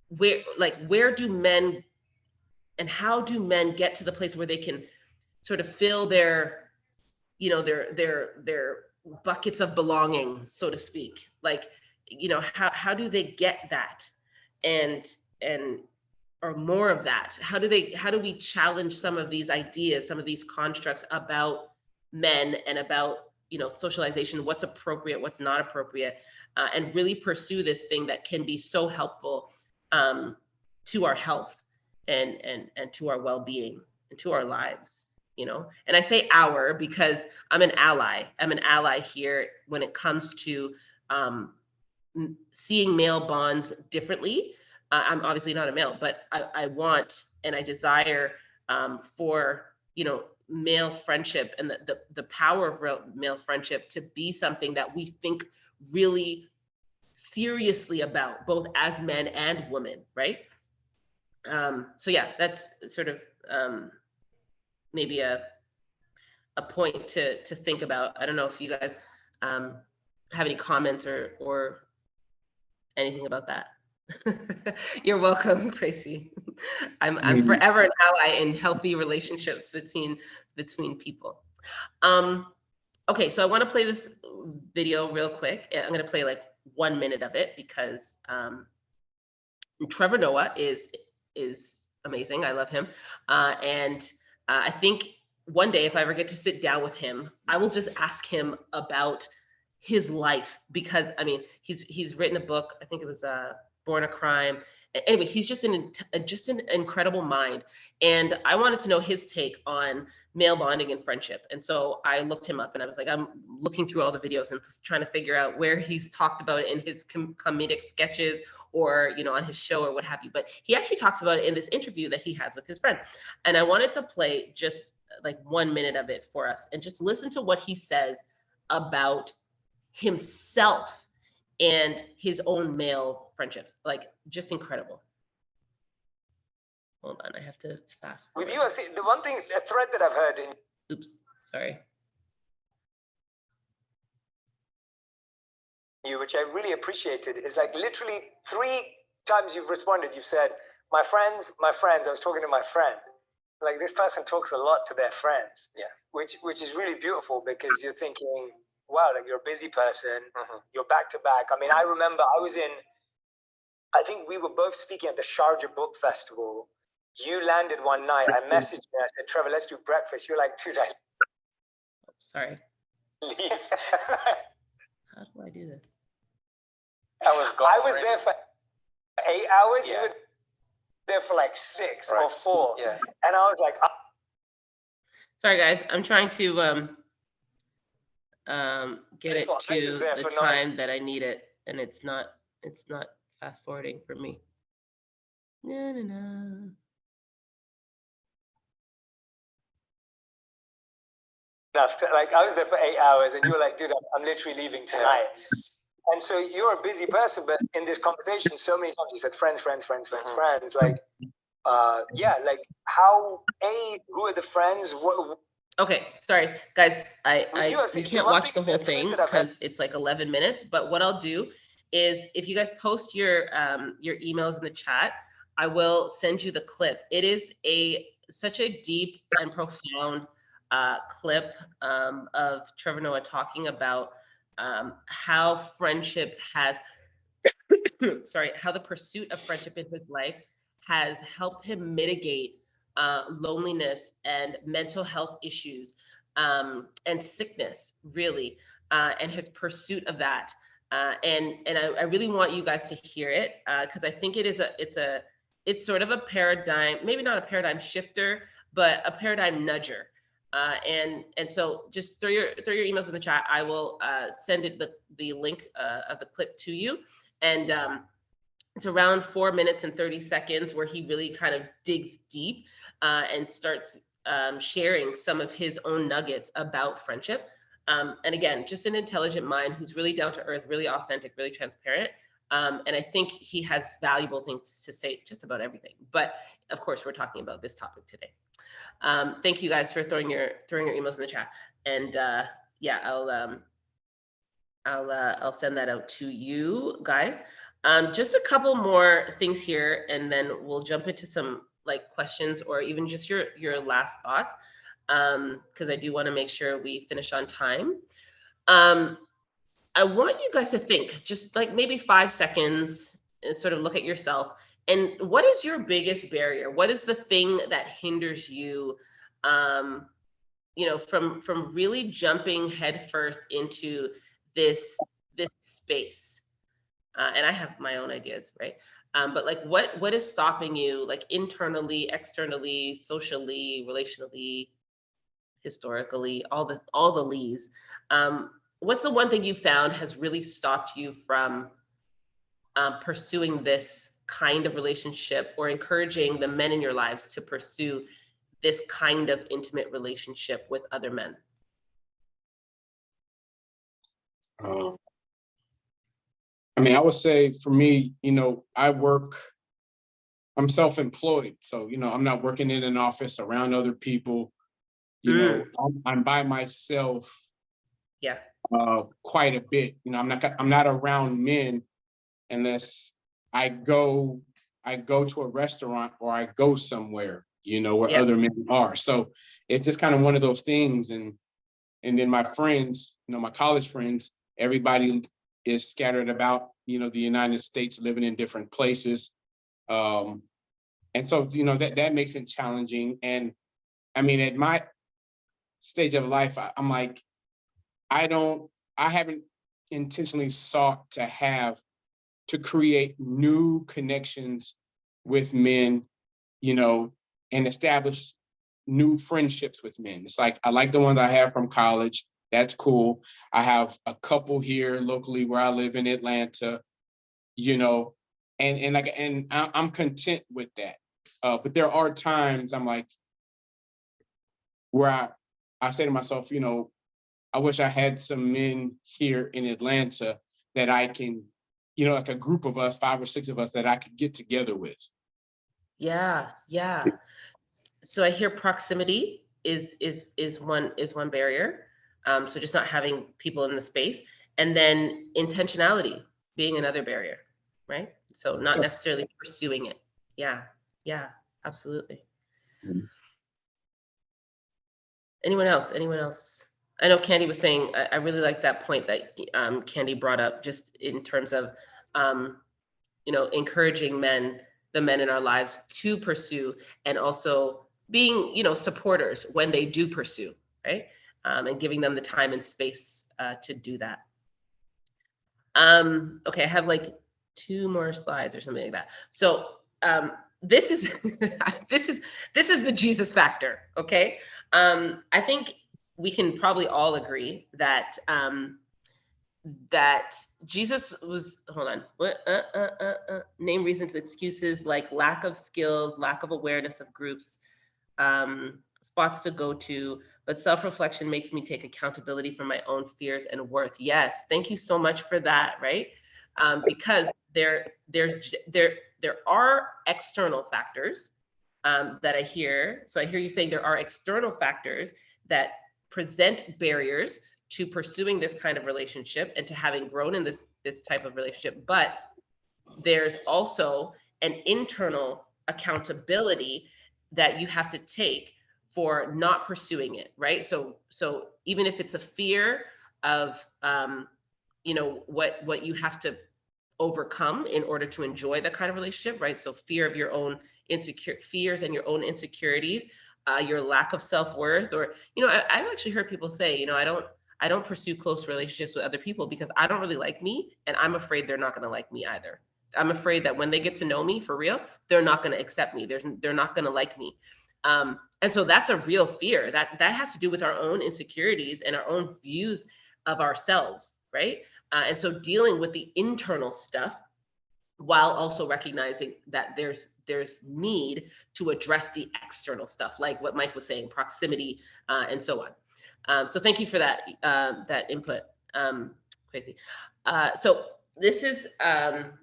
where do men and how do men get to the place where they can sort of fill their buckets of belonging, so to speak? Like, how do they get that and or more of that? How do we challenge some of these ideas, some of these constructs about men and about socialization, what's appropriate, what's not appropriate, and really pursue this thing that can be so helpful to our health and to our well-being and to our lives. And I say our because I'm an ally here when it comes to seeing male bonds differently. I'm obviously not a male, but I want and I desire for male friendship and the power of real male friendship to be something that we think really seriously about, both as men and women, right? So yeah, that's sort of maybe a point to think about. I don't know if you guys have any comments or anything about that. You're welcome, Tracy. I'm forever an ally in healthy relationships between people. Okay, so I want to play this video real quick. I'm going to play like 1 minute of it because Trevor Noah is amazing. I love him, and I think one day if I ever get to sit down with him, I will just ask him about his life, because I mean he's written a book. I think it was Born a Crime. Anyway, he's just an incredible mind, and I wanted to know his take on male bonding and friendship. And so I looked him up, and I was like, I'm looking through all the videos and trying to figure out where he's talked about it in his comedic sketches or on his show or what have you. But he actually talks about it in this interview that he has with his friend. And I wanted to play just like 1 minute of it for us and just listen to what he says about himself and his own male friendships. Like, just incredible. Hold on, I have to fast With forward. you, I see the one thing, a thread that I've heard in Oops, sorry. you, which I really appreciated, is like literally 3 times you've responded. You've said, my friends, I was talking to my friend. Like this person talks a lot to their friends. Yeah. Which is really beautiful because you're thinking, wow, like you're a busy person, you're back to back. I mean, I remember I think we were both speaking at the Sharjah Book Festival. You landed one night, I messaged you, I said, Trevor, let's do breakfast. You're like, dude, I Sorry. leave. How do I do this? I was there for 8 hours. Yeah. You were there for like 6 or 4. Yeah. And I was like, Sorry, guys. I'm trying to get it to the time that I need it, and it's not fast forwarding for me. No, no, no. Like I was there for 8 hours, and you were like, dude, I'm literally leaving tonight. And so you're a busy person, but in this conversation, so many times you said friends. Like, yeah, like who are the friends? What? Okay, sorry, guys. We the can't one watch the thing whole that thing I've had- because it's like 11 minutes. But what I'll do is, if you guys post your emails in the chat, I will send you the clip. It is such a deep and profound clip of Trevor Noah talking about how friendship has, sorry, how the pursuit of friendship in his life has helped him mitigate loneliness and mental health issues and sickness, really, and his pursuit of that. And I really want you guys to hear it because I think it's sort of a paradigm, maybe not a paradigm shifter, but a paradigm nudger. And so just throw your emails in the chat. I will send the link of the clip to you. And it's around 4 minutes and 30 seconds where he really kind of digs deep and starts sharing some of his own nuggets about friendship. And again, just an intelligent mind who's really down to earth, really authentic, really transparent. And I think he has valuable things to say just about everything. But of course, we're talking about this topic today. Thank you guys for throwing your emails in the chat. And yeah, I'll send that out to you guys. Just a couple more things here, and then we'll jump into some like questions or even just your last thoughts, because I do want to make sure we finish on time. I want you guys to think, just like maybe 5 seconds, and sort of look at yourself. And what is your biggest barrier? What is the thing that hinders you, you know, from really jumping headfirst into this space? And I have my own ideas, right? But like, what is stopping you, like internally, externally, socially, relationally, historically, all the leads? What's the one thing you found has really stopped you from pursuing this kind of relationship, or encouraging the men in your lives to pursue this kind of intimate relationship with other men? I mean, I would say for me, you know, I'm self-employed. So, you know, I'm not working in an office around other people. You know, I'm by myself. Yeah. Quite a bit. You know, I'm not around men unless I go to a restaurant or I go somewhere, you know, where other men are. So it's just kind of one of those things. And then my friends, you know, my college friends, everybody is scattered about, you know, the United States, living in different places. And so, you know, that makes it challenging. And I mean, at my stage of life, I'm like, I haven't intentionally sought to create new connections with men, you know, and establish new friendships with men. It's like, I like the ones I have from college. That's cool. I have a couple here locally where I live in Atlanta, you know, and I'm content with that. But there are times I'm like, where I say to myself, you know, I wish I had some men here in Atlanta that I can, you know, like a group of us, 5 or 6 of us, that I could get together with. Yeah. So I hear proximity is one barrier. So just not having people in the space, and then intentionality being another barrier, right? So not necessarily pursuing it. Yeah, absolutely. Anyone else? I know Candy was saying, I really like that point that Candy brought up, just in terms of encouraging the men in our lives to pursue, and also being, supporters when they do pursue, right? And giving them the time and space to do that. Okay, I have like 2 more slides or something like that. So this is this is the Jesus factor, okay? I think we can probably all agree that that Jesus was, hold on, name, reasons, excuses, like lack of skills, lack of awareness of groups, spots to go to, but self-reflection makes me take accountability for my own fears and worth. Yes, thank you so much for that, right? Because there are external factors that I hear. So I hear you saying there are external factors that present barriers to pursuing this kind of relationship and to having grown in this type of relationship, but there's also an internal accountability that you have to take for not pursuing it, right? So even if it's a fear of what you have to overcome in order to enjoy that kind of relationship, right? So fear of your own fears and your own insecurities, your lack of self-worth, or I've actually heard people say, I don't pursue close relationships with other people because I don't really like me, and I'm afraid they're not going to like me either. I'm afraid that when they get to know me for real, they're not going to accept me. They're not going to like me. And so that's a real fear that has to do with our own insecurities and our own views of ourselves, right? And so dealing with the internal stuff while also recognizing that there's need to address the external stuff, like what Mike was saying, proximity, and so on. So thank you for that input, Crazy. So this is, and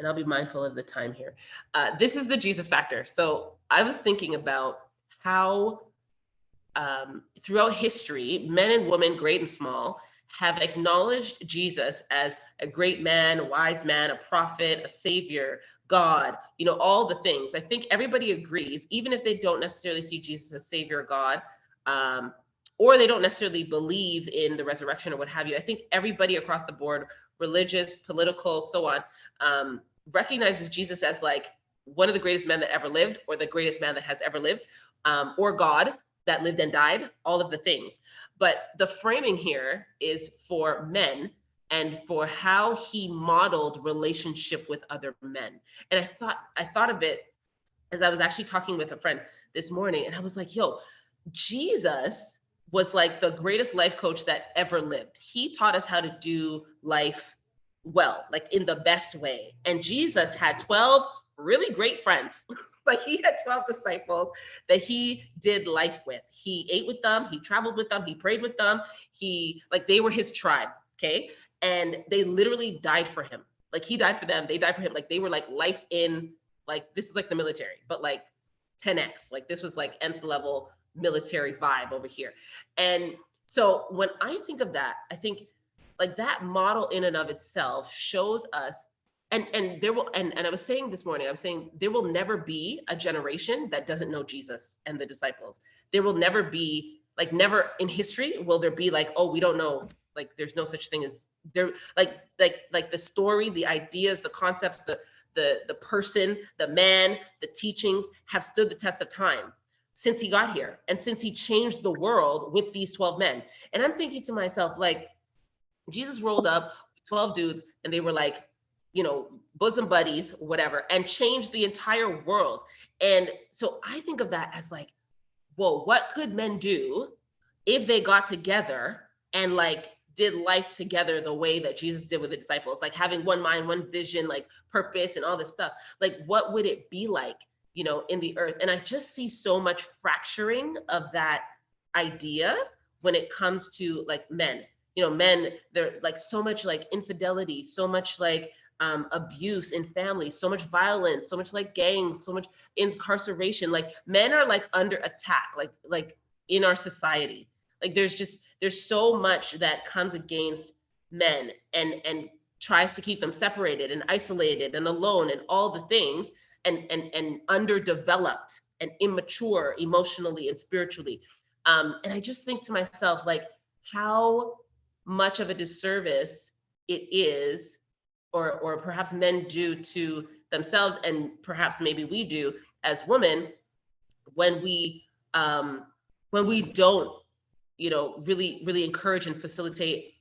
I'll be mindful of the time here. This is the Jesus factor. So I was thinking about how throughout history, men and women, great and small, have acknowledged Jesus as a great man, a wise man, a prophet, a savior, God, all the things. I think everybody agrees, even if they don't necessarily see Jesus as savior or God, or they don't necessarily believe in the resurrection or what have you. I think everybody across the board, religious, political, so on, recognizes Jesus as like one of the greatest men that ever lived, or the greatest man that has ever lived, or God that lived and died, all of the things. But the framing here is for men and for how he modeled relationship with other men. And I thought of it as I was actually talking with a friend this morning, and I was like, yo, Jesus was like the greatest life coach that ever lived. He taught us how to do life well, like in the best way. And Jesus had 12 really great friends. Like he had 12 disciples that he did life with. He ate with them, he traveled with them, he prayed with them. They were his tribe, okay? And they literally died for him. Like he died for them, they died for him. Like they were like life in, like this is like the military, but like 10x. Like this was like nth level military vibe over here. And so when I think of that, I think like that model in and of itself shows us, and there will, and I was saying this morning, I was saying there will never be a generation that doesn't know Jesus and the disciples. There will never be, like never in history will there be like, oh, we don't know, like there's no such thing as there, like the story, the ideas, the concepts, the person, the man, the teachings have stood the test of time since he got here and since he changed the world with these 12 men. And I'm thinking to myself, like, Jesus rolled up 12 dudes and they were like, bosom buddies, whatever, and changed the entire world. And so I think of that as like, whoa, what could men do if they got together and like did life together the way that Jesus did with the disciples, like having one mind, one vision, like purpose and all this stuff? Like, what would it be like, in the earth? And I just see so much fracturing of that idea when it comes to like men. Men, they're like so much like infidelity, so much like abuse in families, so much violence, so much like gangs, so much incarceration. Like men are like under attack, like in our society. Like there's so much that comes against men and tries to keep them separated and isolated and alone and all the things, and underdeveloped and immature emotionally and spiritually. And I just think to myself, like, how much of a disservice it is, or perhaps men do to themselves, and perhaps maybe we do as women, when we don't, really encourage and facilitate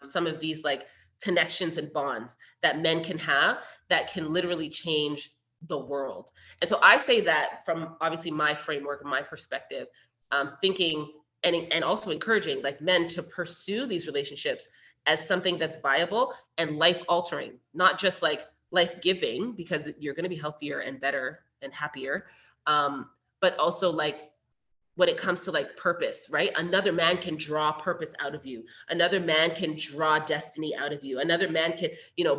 some of these like connections and bonds that men can have that can literally change the world. And so I say that from obviously my framework, my perspective, thinking and also encouraging like men to pursue these relationships as something that's viable and life altering, not just like life giving, because you're going to be healthier and better and happier, but also like when it comes to like purpose, right? Another man can draw purpose out of you. Another man can draw destiny out of you. Another man can,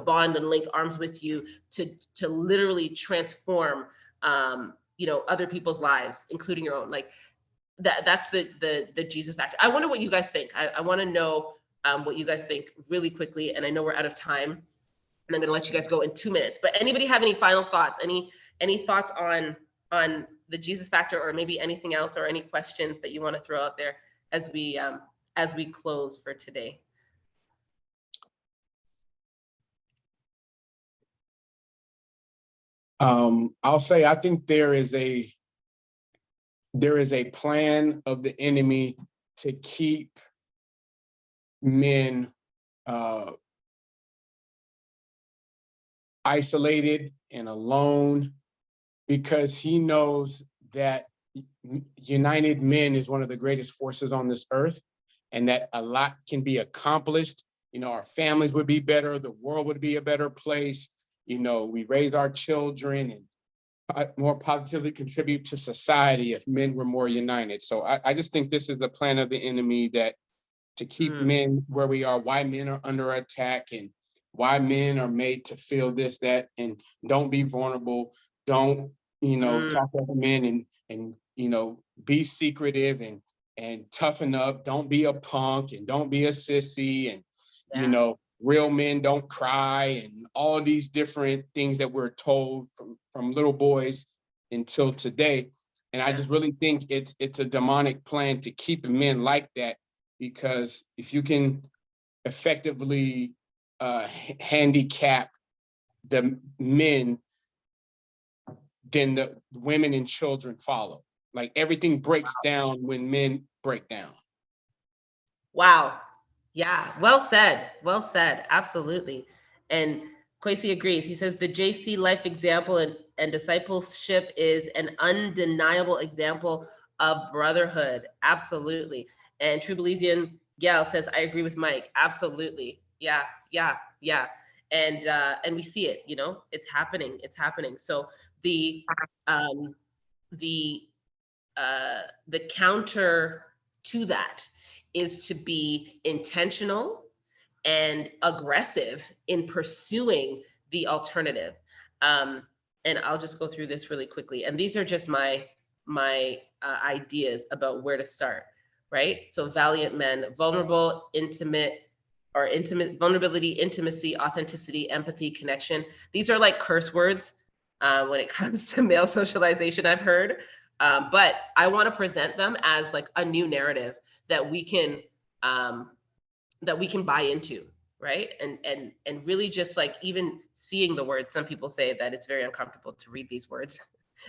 bond and link arms with you to literally transform, other people's lives, including your own. Like that's the Jesus factor. I wonder what you guys think. I want to know what you guys think really quickly. And I know we're out of time, and I'm going to let you guys go in 2 minutes. But anybody have any final thoughts? Any thoughts on the Jesus factor, or maybe anything else, or any questions that you want to throw out there as we close for today? I'll say I think there is a plan of the enemy to keep men isolated and alone, because he knows that united men is one of the greatest forces on this earth, and that a lot can be accomplished. Our families would be better, the world would be a better place. We raise our children and more positively contribute to society if men were more united. So I just think this is the plan of the enemy, that to keep men where we are, why men are under attack, and why men are made to feel this, that, and don't be vulnerable. Don't, talk to other men and be secretive and toughen up. Don't be a punk and don't be a sissy. And, real men don't cry, and all these different things that we're told from little boys until today. And I just really think it's a demonic plan to keep men like that, because if you can effectively handicap the men, then the women and children follow. Like everything breaks down when men break down. Wow. Yeah. Well said. Well said. Absolutely. And Kwesi agrees. He says the JC life example and discipleship is an undeniable example of brotherhood. Absolutely. And True Belizean Gail says, I agree with Mike. Absolutely. Yeah. Yeah. Yeah. And we see it, it's happening. It's happening. So the counter to that is to be intentional and aggressive in pursuing the alternative. And I'll just go through this really quickly. And these are just my ideas about where to start, right? So valiant men, vulnerable, intimate, vulnerability, intimacy, authenticity, empathy, connection. These are like curse words when it comes to male socialization, I've heard. But I want to present them as like a new narrative that we can buy into, right? And really just like even seeing the words. Some people say that it's very uncomfortable to read these words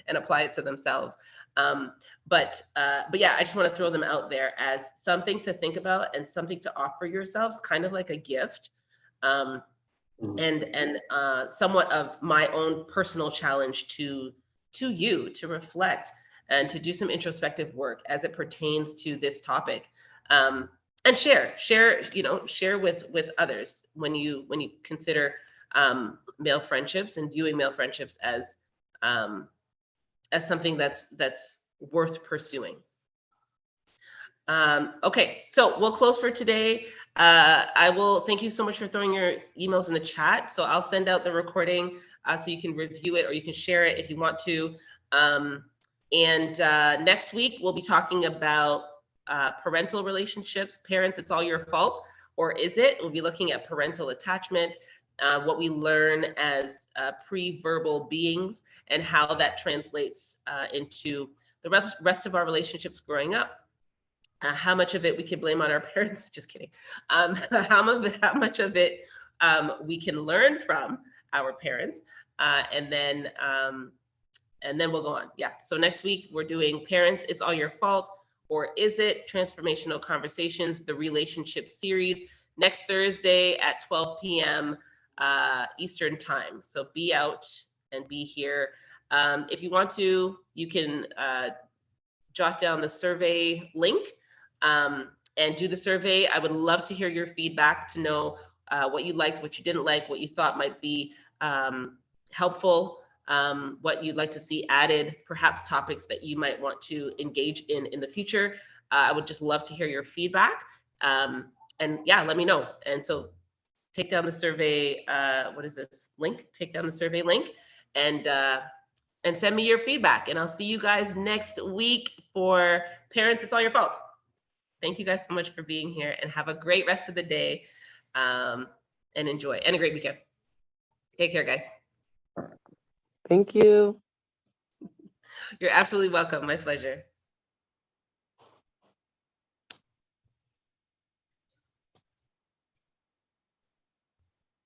and apply it to themselves. But yeah, I just want to throw them out there as something to think about and something to offer yourselves, kind of like a gift. And somewhat of my own personal challenge to you to reflect and to do some introspective work as it pertains to this topic, and share with others when you consider male friendships and viewing male friendships as something that's worth pursuing. Okay, so we'll close for today. I will thank you so much for throwing your emails in the chat. So I'll send out the recording so you can review it, or you can share it if you want to. Next week, we'll be talking about parental relationships. Parents, it's all your fault, or is it? We'll be looking at parental attachment, what we learn as pre-verbal beings, and how that translates into the rest of our relationships growing up. How much of it we can blame on our parents? Just kidding. How much of it we can learn from our parents, and then we'll go on. Yeah. So next week we're doing parents, it's all your fault, or is it? Transformational Conversations, the REAL-ATIONSHIPS Series, next Thursday at 12 p.m. Eastern Time. So be out and be here. If you want to, you can jot down the survey link and do the survey. I would love to hear your feedback, to know what you liked, what you didn't like, what you thought might be helpful, what you'd like to see added, perhaps topics that you might want to engage in the future. I would just love to hear your feedback. And yeah, let me know. And so take down the survey, what is this link? Take down the survey link and send me your feedback. And I'll see you guys next week for Parents, It's All Your Fault. Thank you guys so much for being here, and have a great rest of the day, and enjoy, and a great weekend. Take care, guys. Thank you. You're absolutely welcome. My pleasure.